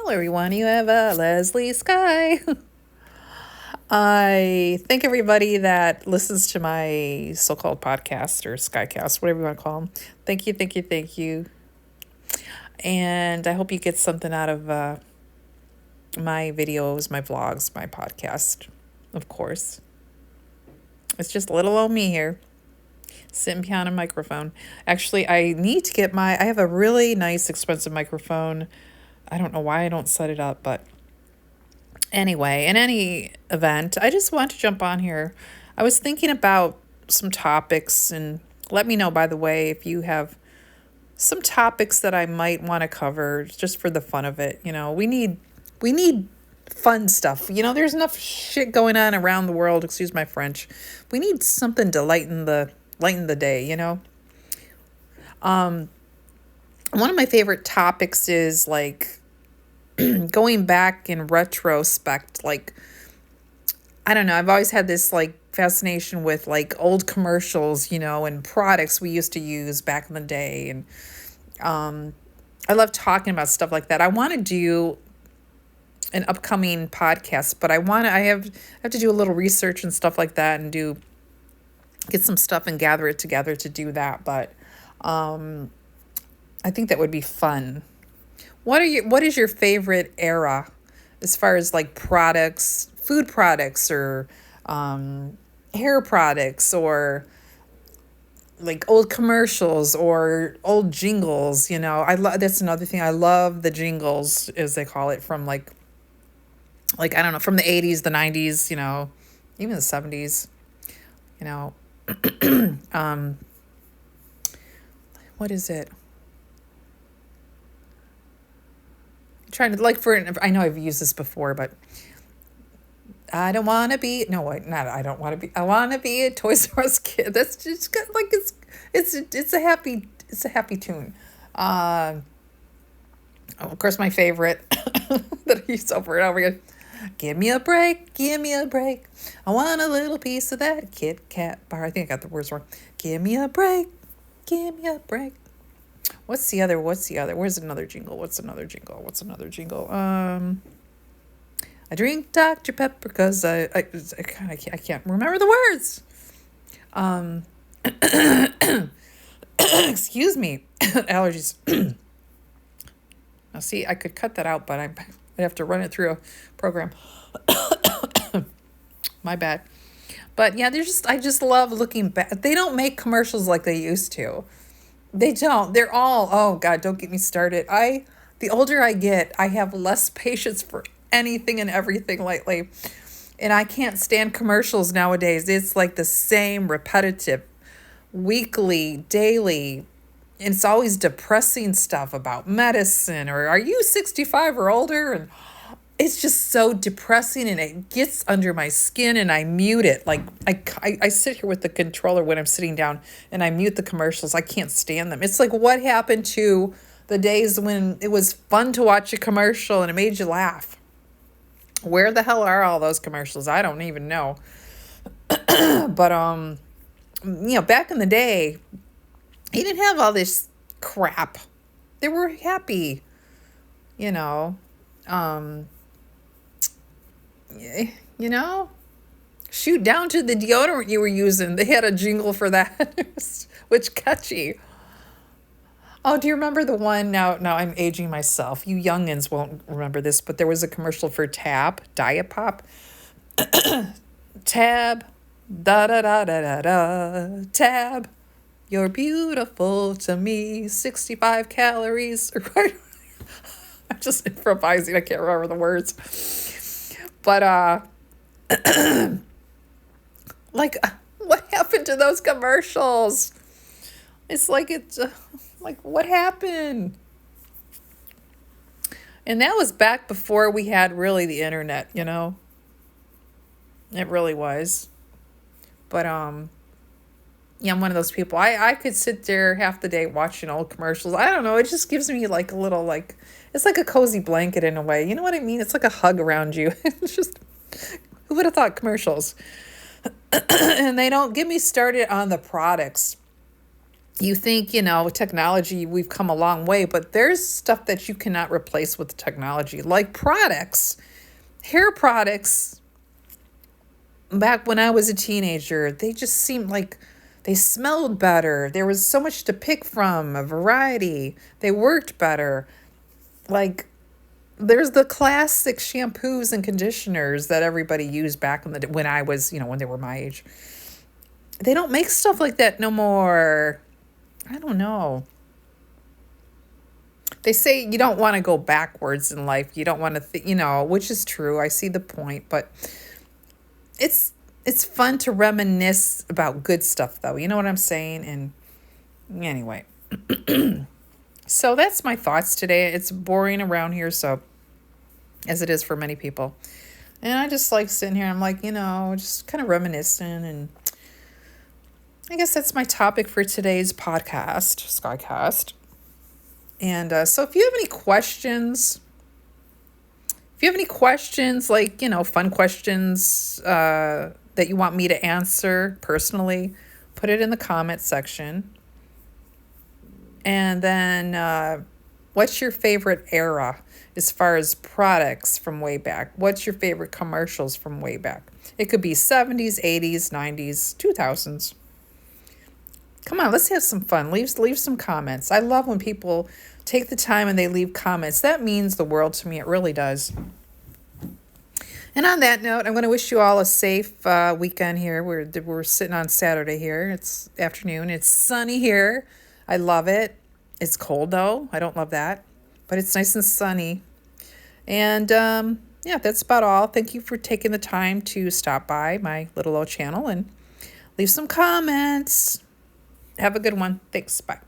Hello, everyone. You have Leslie Sky. I thank everybody that listens to my so-called podcast or Skycast, whatever you want to call them. Thank you, thank you, thank you. And I hope you get something out of my videos, my vlogs, my podcast, of course. It's just little old me here, sitting behind a microphone. Actually, I need to get I have a really nice, expensive microphone. I don't know why I don't set it up, but anyway, in any event, I just want to jump on here. I was thinking about some topics, and let me know, by the way, if you have some topics that I might want to cover just for the fun of it. We need fun stuff. There's enough shit going on around the world, excuse my French. We need something to lighten the day, One of my favorite topics is like going back in retrospect, like, I don't know, I've always had this like fascination with like old commercials, and products we used to use back in the day. And I love talking about stuff like that. I want to do an upcoming podcast, but I have to do a little research and stuff like that, and get some stuff and gather it together to do that. But I think that would be fun. What is your favorite era as far as like products, food products, or hair products, or like old commercials or old jingles? That's another thing. I love the jingles, as they call it, from like I don't know, from the 80s, the 90s, even the 70s. What is it? Trying to I know I've used this before, but I don't want to be, no, wait, not, I don't want to be, I want to be a Toys R Us kid. That's just like, it's a happy tune. Of course, my favorite that I use over and over again. Give me a break, give me a break. I want a little piece of that Kit Kat bar. I think I got the words wrong. Give me a break, give me a break. What's the other? Where's another jingle? What's another jingle? I drink Dr. Pepper because I can't remember the words. Excuse me. Allergies. Now, see, I could cut that out, but I'd have to run it through a program. My bad. But yeah, I just love looking back. They don't make commercials like they used to. They don't. They're all, oh God, don't get me started. The older I get, I have less patience for anything and everything lately. And I can't stand commercials nowadays. It's like the same repetitive, weekly, daily. And it's always depressing stuff about medicine, or are you 65 or older? And it's just so depressing, and it gets under my skin, and I mute it. Like I sit here with the controller when I'm sitting down, and I mute the commercials. I can't stand them. It's like, what happened to the days when it was fun to watch a commercial and it made you laugh? Where the hell are all those commercials? I don't even know. But back in the day, he didn't have all this crap. They were happy, shoot, down to the deodorant you were using. They had a jingle for that, which catchy. Oh, do you remember the one? Now I'm aging myself. You youngins won't remember this, but there was a commercial for Tab, Diet Pop. Tab, da da da da da da, Tab, you're beautiful to me, 65 calories. I'm just improvising. I can't remember the words. But, like, what happened to those commercials? It's like, what happened? And that was back before we had really the internet, It really was. But, yeah, I'm one of those people. I could sit there half the day watching old commercials. I don't know. It just gives me like a little, like, it's like a cozy blanket in a way. You know what I mean? It's like a hug around you. It's just, who would have thought commercials? And they don't get me started on the products. You think, technology, we've come a long way, but there's stuff that you cannot replace with technology, like products, hair products. Back when I was a teenager, they just seemed like they smelled better. There was so much to pick from, a variety. They worked better. Like, there's the classic shampoos and conditioners that everybody used back in the day when I was, when they were my age. They don't make stuff like that no more. I don't know. They say you don't want to go backwards in life. You don't want to, which is true. I see the point, but it's fun to reminisce about good stuff, though. You know what I'm saying? And anyway, so that's my thoughts today. It's boring around here, so as it is for many people. And I just like sitting here. I'm like, just kind of reminiscing. And I guess that's my topic for today's podcast, Skycast. And so if you have any questions, like, fun questions that you want me to answer personally, put it in the comment section. And then what's your favorite era as far as products from way back? What's your favorite commercials from way back? It could be 70s, 80s, 90s, 2000s. Come on, let's have some fun. Leave some comments. I love when people take the time and they leave comments. That means the world to me. It really does. And on that note, I'm going to wish you all a safe weekend here. We're sitting on Saturday here. It's afternoon. It's sunny here. I love it. It's cold, though. I don't love that. But it's nice and sunny. And, yeah, that's about all. Thank you for taking the time to stop by my little old channel and leave some comments. Have a good one. Thanks. Bye.